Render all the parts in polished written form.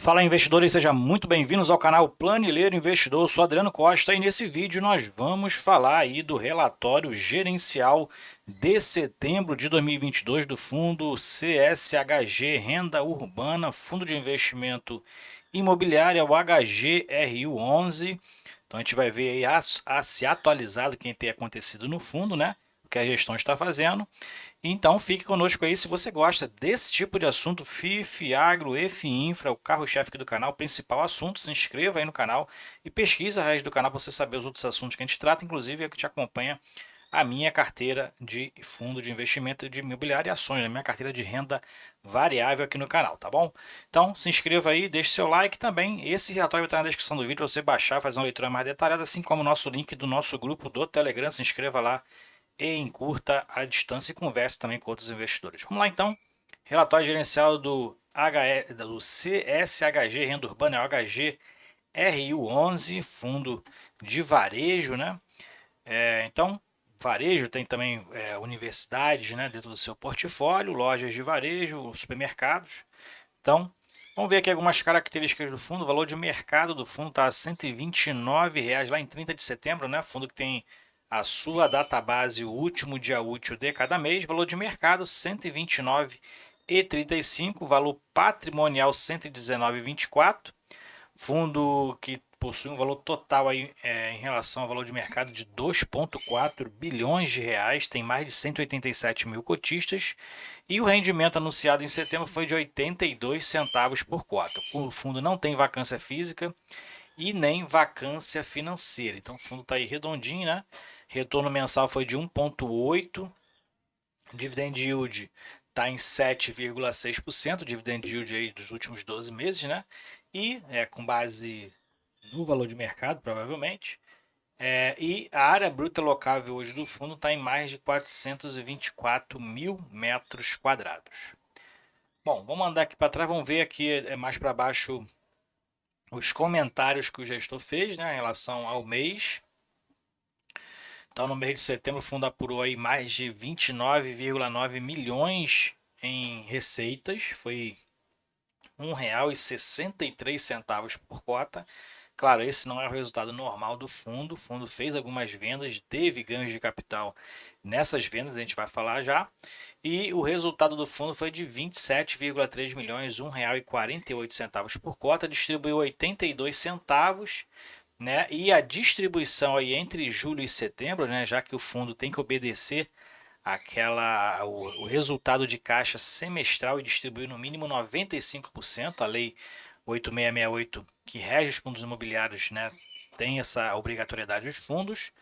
Fala investidores, sejam muito bem-vindos ao canal Planilheiro Investidor. Eu sou Adriano Costa e nesse vídeo nós vamos falar aí do relatório gerencial de setembro de 2022 do fundo CSHG Renda Urbana, Fundo de Investimento Imobiliário, o HGRU11. Então a gente vai ver aí se atualizado quem tem acontecido no fundo, né? O que a gestão está fazendo. Então fique conosco aí se você gosta desse tipo de assunto, FIF, Agro, EFI Infra, o carro-chefe aqui do canal, o principal assunto. Se inscreva aí no canal e pesquisa a rede do canal para você saber os outros assuntos que a gente trata, inclusive é que te acompanha a minha carteira de fundo de investimento de imobiliário e ações, a minha carteira de renda variável aqui no canal, tá bom? Então se inscreva aí, deixe seu like também. Esse relatório vai estar na descrição do vídeo para você baixar, fazer uma leitura mais detalhada, assim como o nosso link do nosso grupo do Telegram. Se inscreva lá e encurta a distância e converse também com outros investidores. Vamos lá então. Relatório gerencial do CSHG Renda Urbana, é o HGRU11, fundo de varejo, né? Então, varejo tem também universidades, né, dentro do seu portfólio, lojas de varejo, supermercados. Então, vamos ver aqui algumas características do fundo. O valor de mercado do fundo está a R$ 129,00 lá em 30 de setembro, né? Fundo que tem a sua database, o último dia útil de cada mês. Valor de mercado R$ 129,35. Valor patrimonial R$ 119,24. Fundo que possui um valor total aí, em relação ao valor de mercado de 2,4 bilhões de reais, tem mais de 187 mil cotistas e o rendimento anunciado em setembro foi de 82 centavos por cota. O fundo não tem vacância física e nem vacância financeira, então o fundo está aí redondinho, né? Retorno mensal foi de 1,8, dividend yield está em 7,6%, dividend yield aí dos últimos 12 meses, né? E com base no valor de mercado, provavelmente. E a área bruta locável hoje do fundo está em mais de 424 mil metros quadrados. Bom, vamos andar aqui para trás, vamos ver aqui mais para baixo os comentários que o gestor fez, né, em relação ao mês. Então, no mês de setembro, o fundo apurou aí mais de 29,9 milhões em receitas, foi R$ 1,63 por cota. Claro, esse não é o resultado normal do fundo. O fundo fez algumas vendas, teve ganhos de capital nessas vendas, a gente vai falar já. E o resultado do fundo foi de 27,3 milhões, R$ 1,48 por cota, distribuiu 82 centavos, né? E a distribuição aí entre julho e setembro, né, já que o fundo tem que obedecer o resultado de caixa semestral e distribuir no mínimo 95%, a lei 8668 que rege os fundos imobiliários, né, tem essa obrigatoriedade dos fundos.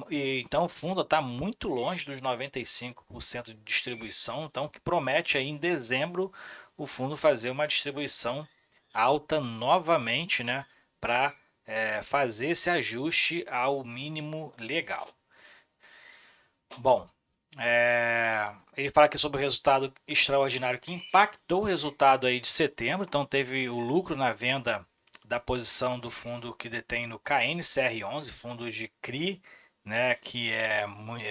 E, então o fundo está muito longe dos 95% de distribuição, então que promete aí em dezembro o fundo fazer uma distribuição alta novamente, né, para fazer esse ajuste ao mínimo legal. Bom, ele fala aqui sobre o resultado extraordinário que impactou o resultado aí de setembro. Então teve o lucro na venda da posição do fundo que detém no KNCR11, fundo de CRI, né, que é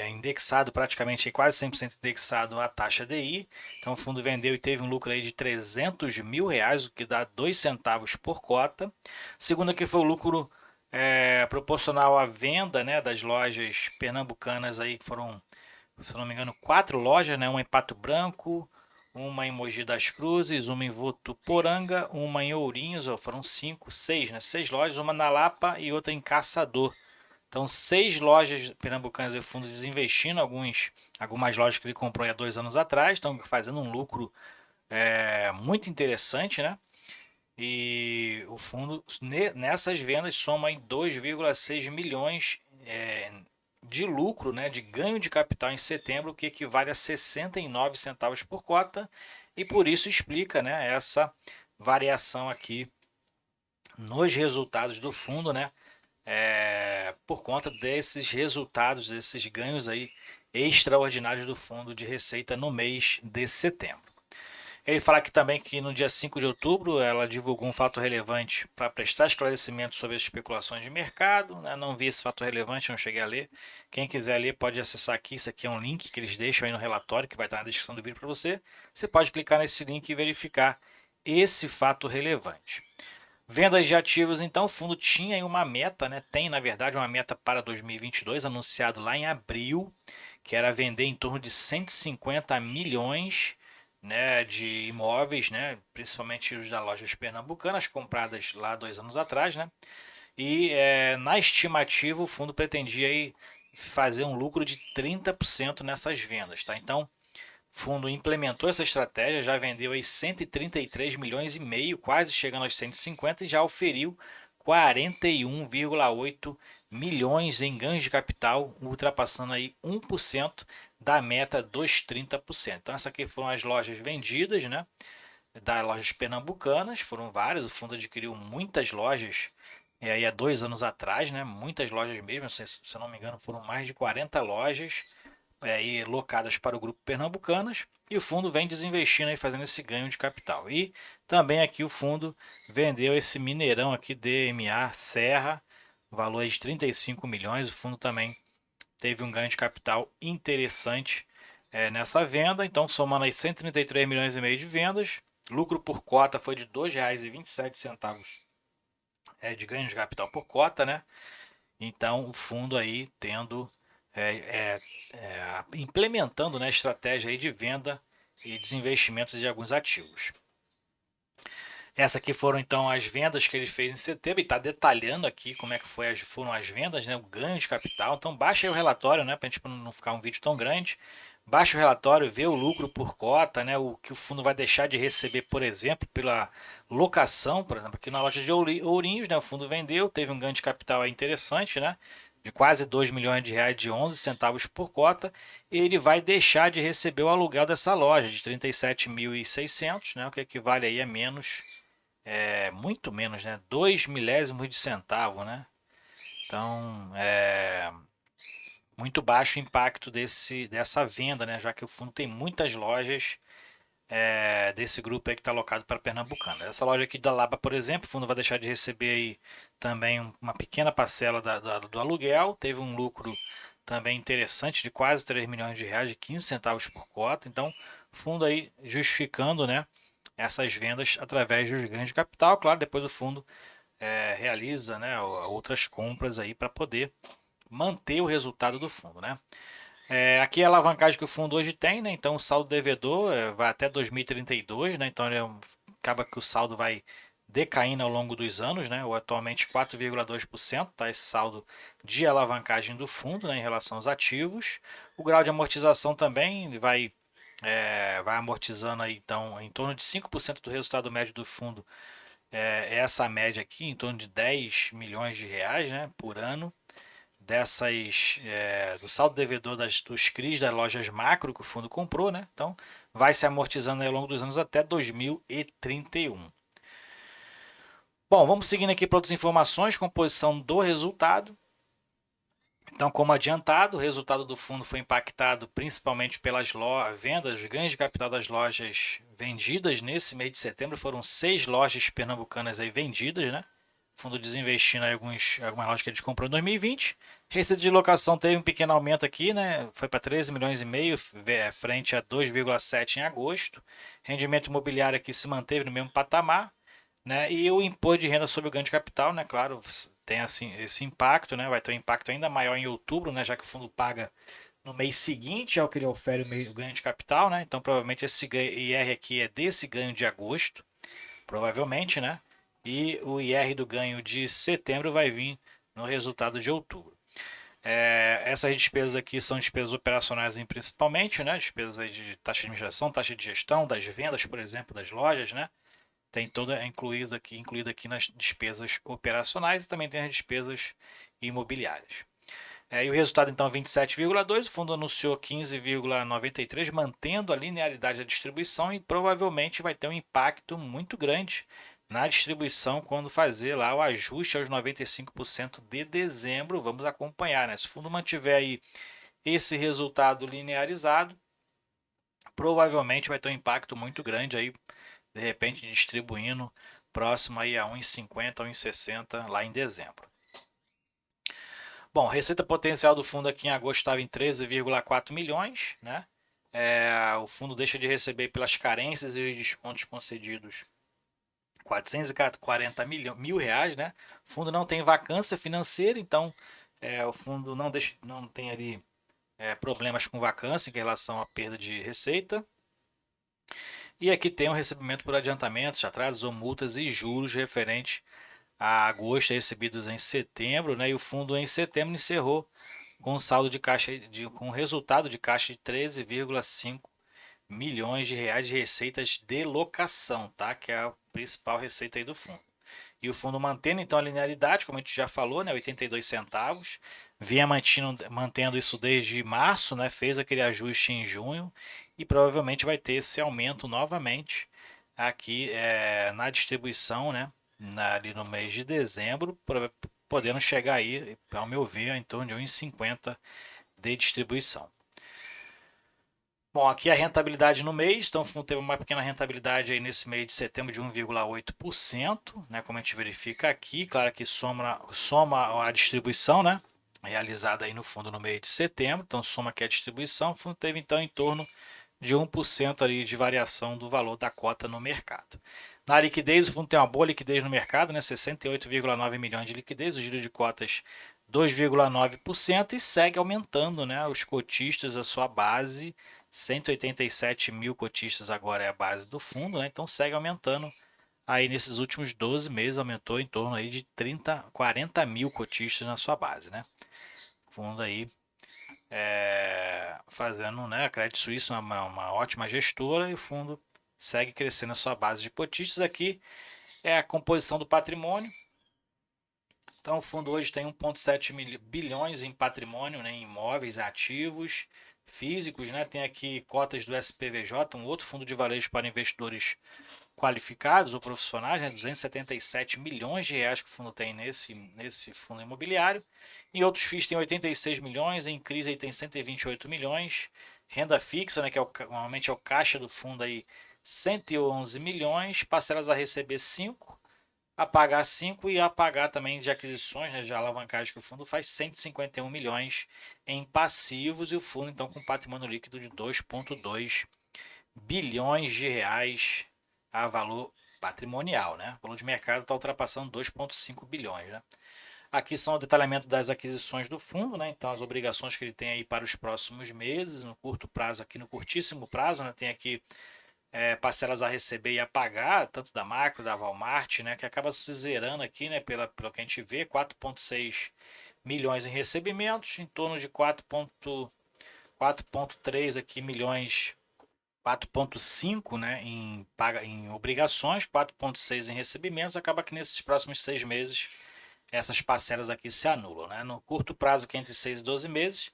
indexado praticamente quase 100% indexado à taxa DI. Então o fundo vendeu e teve um lucro aí de R$ 300 mil, o que dá 2 centavos por cota. Segundo aqui foi o lucro proporcional à venda, né, das lojas pernambucanas aí que foram, se não me engano, 4 lojas, né? Uma em Pato Branco, uma em Mogi das Cruzes, uma em Votuporanga, uma em Ourinhos, foram 5, 6, né? 6 lojas, uma na Lapa e outra em Caçador. Então, 6 lojas pernambucanas e fundos desinvestindo, algumas lojas que ele comprou há 2 anos atrás, estão fazendo um lucro muito interessante, né? E o fundo nessas vendas soma em 2,6 milhões de lucro, né, de ganho de capital em setembro, que equivale a 69 centavos por cota, e por isso explica, né, essa variação aqui nos resultados do fundo, né, por conta desses resultados, desses ganhos aí extraordinários do fundo de receita no mês de setembro. Ele fala aqui também que no dia 5 de outubro ela divulgou um fato relevante para prestar esclarecimento sobre as especulações de mercado, né? Não vi esse fato relevante, não cheguei a ler. Quem quiser ler pode acessar aqui, isso aqui é um link que eles deixam aí no relatório, que vai estar na descrição do vídeo para você. Você pode clicar nesse link e verificar esse fato relevante. Vendas de ativos, então, o fundo tinha aí uma meta, né? Tem, na verdade, uma meta para 2022, anunciado lá em abril, que era vender em torno de 150 milhões, né, de imóveis, né, principalmente os da Lojas Pernambucanas, compradas lá 2 anos atrás, né? E na estimativa, o fundo pretendia aí fazer um lucro de 30% nessas vendas, tá? Então, o fundo implementou essa estratégia, já vendeu aí 133 milhões e meio, quase chegando aos 150 e já oferiu 41,8 milhões em ganhos de capital, ultrapassando aí 1% da meta dos 30%. Então, essas aqui foram as lojas vendidas, né? Das lojas pernambucanas, foram várias. O fundo adquiriu muitas lojas aí há 2 anos atrás, né? Muitas lojas mesmo, se eu não me engano, foram mais de 40 lojas aí locadas para o grupo Pernambucanas, e o fundo vem desinvestindo e fazendo esse ganho de capital. E também aqui o fundo vendeu esse Mineirão aqui, DMA Serra, valor de 35 milhões. O fundo também teve um ganho de capital interessante nessa venda, então somando aí 133 milhões e meio de vendas, lucro por cota foi de R$ 2,27 de ganho de capital por cota, né? Então o fundo aí tendo implementando, né, estratégia aí de venda e desinvestimento de alguns ativos. Essa aqui foram então as vendas que ele fez em setembro e está detalhando aqui como é que foram as vendas, né, o ganho de capital. Então baixa aí o relatório, né, para a gente não ficar um vídeo tão grande. Baixa o relatório, vê o lucro por cota, né, o que o fundo vai deixar de receber, por exemplo, pela locação, por exemplo, aqui na loja de Ourinhos, né, o fundo vendeu, teve um ganho de capital interessante, né, de quase 2 milhões de reais, de 11 centavos por cota. Ele vai deixar de receber o aluguel dessa loja de 37.600, né, o que equivale aí a menos, muito menos, né, 2 milésimos de centavo, né. Então, muito baixo o impacto dessa venda, né, já que o fundo tem muitas lojas desse grupo aí que está alocado para Pernambucana. Essa loja aqui da Laba, por exemplo, o fundo vai deixar de receber aí também uma pequena parcela do aluguel, teve um lucro também interessante de quase 3 milhões de reais, de 15 centavos por cota. Então, fundo aí justificando, né, essas vendas através dos ganhos de capital. Claro, depois o fundo realiza, né, outras compras aí para poder manter o resultado do fundo, né? Aqui é a alavancagem que o fundo hoje tem, né? Então o saldo devedor vai até 2032, né? Então acaba que o saldo vai decaindo ao longo dos anos, né? Ou atualmente 4,2%, tá? Esse saldo de alavancagem do fundo, né? Em relação aos ativos. O grau de amortização também vai amortizando aí, então, em torno de 5% do resultado médio do fundo. Essa média aqui, em torno de 10 milhões de reais, né? Por ano do saldo devedor dos CRIs das lojas macro que o fundo comprou, né? Então vai se amortizando ao longo dos anos até 2031. Bom, vamos seguindo aqui para outras informações, composição do resultado. Então, como adiantado, o resultado do fundo foi impactado principalmente pelas vendas, os ganhos de capital das lojas vendidas nesse mês de setembro. Foram 6 lojas pernambucanas aí vendidas, né? O fundo desinvestindo em algumas lojas que eles comprou em 2020. Receita de locação teve um pequeno aumento aqui, né? Foi para 13 milhões e meio, frente a 2,7 em agosto. Rendimento imobiliário aqui se manteve no mesmo patamar, né? E o imposto de renda sobre o ganho de capital, né? Claro, tem assim esse impacto, né? Vai ter um impacto ainda maior em outubro, né? Já que o fundo paga no mês seguinte ao que ele ofere o ganho de capital, né? Então provavelmente esse IR aqui é desse ganho de agosto, provavelmente, né? E o IR do ganho de setembro vai vir no resultado de outubro. Essas despesas aqui são despesas operacionais principalmente, né? Despesas aí de taxa de administração, taxa de gestão, das vendas, por exemplo, das lojas, né? Tem toda incluída aqui nas despesas operacionais, e também tem as despesas imobiliárias. E o resultado então 27,2, o fundo anunciou 15,93, mantendo a linearidade da distribuição, e provavelmente vai ter um impacto muito grande na distribuição quando fazer lá o ajuste aos 95% de dezembro. Vamos acompanhar, né? Se o fundo mantiver aí esse resultado linearizado, provavelmente vai ter um impacto muito grande aí, de repente distribuindo próximo aí a 1,50, 1,60 lá em dezembro. Bom, receita potencial do fundo aqui em agosto estava em 13,4 milhões, né? O fundo deixa de receber pelas carências e os descontos concedidos 440 mil reais, né? O fundo não tem vacância financeira, então o fundo não tem ali problemas com vacância em relação à perda de receita. E aqui tem o recebimento por adiantamentos, atrasos ou multas e juros referentes a agosto recebidos em setembro, né? E o fundo em setembro encerrou com um saldo de caixa com um resultado de caixa de 13,5 milhões de reais de receitas de locação, tá? Que é a principal receita aí do fundo. E o fundo mantendo então a linearidade, como a gente já falou, né, 82 centavos. Vinha mantendo isso desde março, né, fez aquele ajuste em junho e provavelmente vai ter esse aumento novamente aqui na distribuição, né, ali no mês de dezembro, podendo chegar aí, ao meu ver, em torno de 1,50 de distribuição. Bom, aqui a rentabilidade no mês, então o fundo teve uma pequena rentabilidade aí nesse mês de setembro de 1,8%, né, como a gente verifica aqui, claro que soma a distribuição, né, realizada aí no fundo no mês de setembro, então soma aqui a distribuição, o fundo teve então em torno de 1% ali de variação do valor da cota no mercado. Na liquidez, o fundo tem uma boa liquidez no mercado, né, 68,9 milhões de liquidez, o giro de cotas 2,9% e segue aumentando, né, os cotistas, a sua base, 187 mil cotistas agora é a base do fundo, né, então segue aumentando. Aí nesses últimos 12 meses aumentou em torno aí de 40 mil cotistas na sua base, né? Fundo aí fazendo, né, a Credit Suisse uma ótima gestora e o fundo segue crescendo a sua base de cotistas. Aqui é a composição do patrimônio. Então o fundo hoje tem 1,7 bilhões em patrimônio, né, em imóveis, ativos físicos, né? Tem aqui cotas do SPVJ, um outro fundo de varejo para investidores qualificados ou profissionais, né? 277 milhões de reais que o fundo tem nesse fundo imobiliário. Em outros FIIs tem 86 milhões, em crise aí tem 128 milhões. Renda fixa, né, que normalmente é o caixa do fundo aí, 111 milhões, parcelas a receber 5, a pagar 5 e a pagar também de aquisições, né, de alavancagem que o fundo faz 151 milhões em passivos e o fundo então com patrimônio líquido de 2,2 bilhões de reais a valor patrimonial, né? O valor de mercado está ultrapassando 2,5 bilhões, né? Aqui são o detalhamento das aquisições do fundo, né? Então as obrigações que ele tem aí para os próximos meses, no curto prazo, aqui no curtíssimo prazo, né? Tem aqui parcelas a receber e a pagar, tanto da Macro, da Walmart, né? Que acaba se zerando aqui, né? Pelo que a gente vê, 4,6 milhões em recebimentos, em torno de 4,3 aqui milhões, 4,5, né, em obrigações, 4,6 em recebimentos, acaba que nesses próximos 6 meses essas parcelas aqui se anulam, né? No curto prazo, que é entre 6 e 12 meses,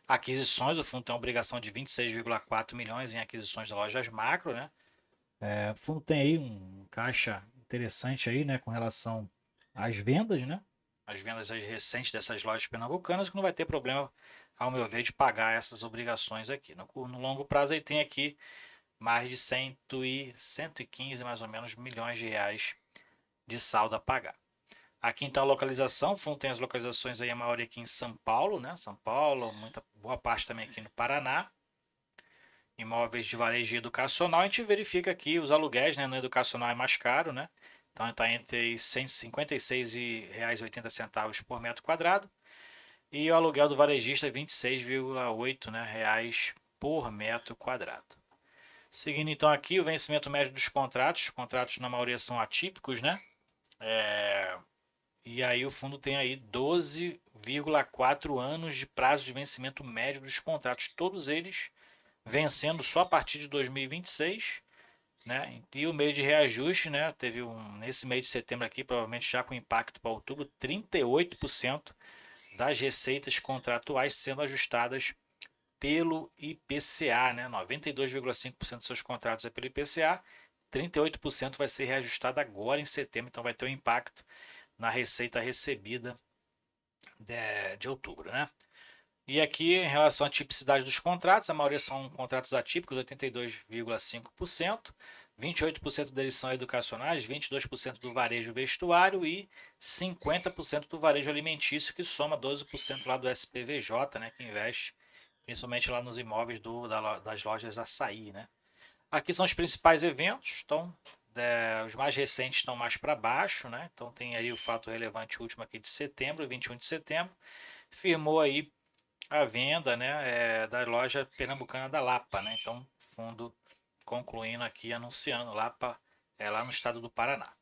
aquisições, o fundo tem uma obrigação de 26,4 milhões em aquisições de lojas macro, né? O fundo tem aí um caixa interessante aí, né, com relação às vendas, né? As vendas recentes dessas lojas pernambucanas, que não vai ter problema, ao meu ver, de pagar essas obrigações aqui. No longo prazo, aí tem aqui mais de 115 mais ou menos milhões de reais de saldo a pagar. Aqui então a localização, o fundo tem as localizações aí, a maioria aqui em São Paulo, né? São Paulo, boa parte também aqui no Paraná. Imóveis de varejo educacional, a gente verifica aqui os aluguéis, né? No educacional é mais caro, né? Então está entre R$ 156,80 por metro quadrado. E o aluguel do varejista é 26,8, né, reais por metro quadrado. Seguindo então aqui o vencimento médio dos contratos. Os contratos na maioria são atípicos, né? E aí o fundo tem aí 12,4 anos de prazo de vencimento médio dos contratos. Todos eles vencendo só a partir de 2026, né? E o meio de reajuste, né? Teve nesse mês de setembro aqui, provavelmente já com impacto para outubro, 38% das receitas contratuais sendo ajustadas pelo IPCA, né? 92,5% dos seus contratos é pelo IPCA, 38% vai ser reajustado agora em setembro, então vai ter um impacto na receita recebida de outubro, né? E aqui, em relação à tipicidade dos contratos, a maioria são contratos atípicos, 82,5%, 28% deles são educacionais, 22% do varejo vestuário e 50% do varejo alimentício, que soma 12% lá do SPVJ, né, que investe principalmente lá nos imóveis das lojas Açaí, né? Aqui são os principais eventos, então Os mais recentes estão mais para baixo, né? Então tem aí o fato relevante último aqui de setembro, 21 de setembro, firmou aí a venda, né, da loja pernambucana da Lapa, né? Então, fundo concluindo aqui, anunciando, Lapa é lá no estado do Paraná.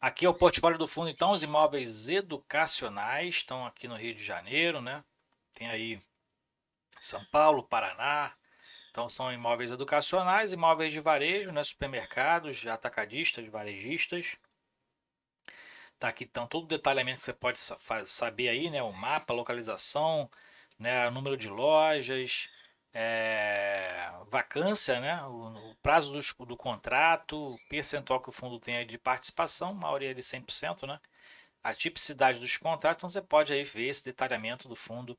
Aqui é o portfólio do fundo, então, os imóveis educacionais estão aqui no Rio de Janeiro, né? Tem aí São Paulo, Paraná. Então são imóveis educacionais, imóveis de varejo, né? Supermercados, atacadistas, varejistas. Tá aqui então todo o detalhamento que você pode saber aí, né? O mapa, localização, né? O número de lojas, vacância, né? O prazo do contrato, o percentual que o fundo tem aí de participação, maioria de 100%, né? A tipicidade dos contratos, então você pode aí ver esse detalhamento do fundo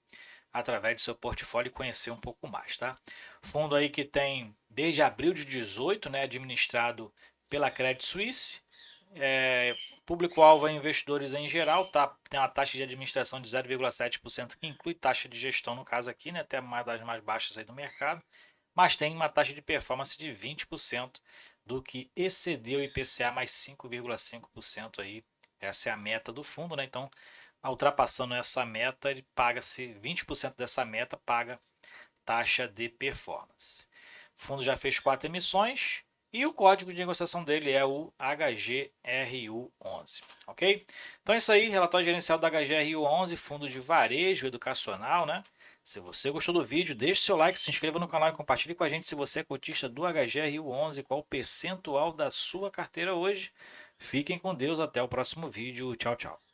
através do seu portfólio e conhecer um pouco mais, tá? Fundo aí que tem desde abril de 18, né, administrado pela Credit Suisse. Público-alvo é investidores em geral, tá? Tem uma taxa de administração de 0,7%, que inclui taxa de gestão no caso aqui, né? Até uma das mais baixas aí do mercado, mas tem uma taxa de performance de 20% do que excedeu o IPCA mais 5,5% aí. Essa é a meta do fundo, né? Então, ultrapassando essa meta, ele paga-se 20% dessa meta, paga taxa de performance. O fundo já fez 4 emissões e o código de negociação dele é o HGRU11, ok? Então é isso aí, relatório gerencial da HGRU11, fundo de varejo educacional, né? Se você gostou do vídeo, deixe seu like, se inscreva no canal e compartilhe com a gente se você é cotista do HGRU11, qual o percentual da sua carteira hoje. Fiquem com Deus, até o próximo vídeo. Tchau, tchau.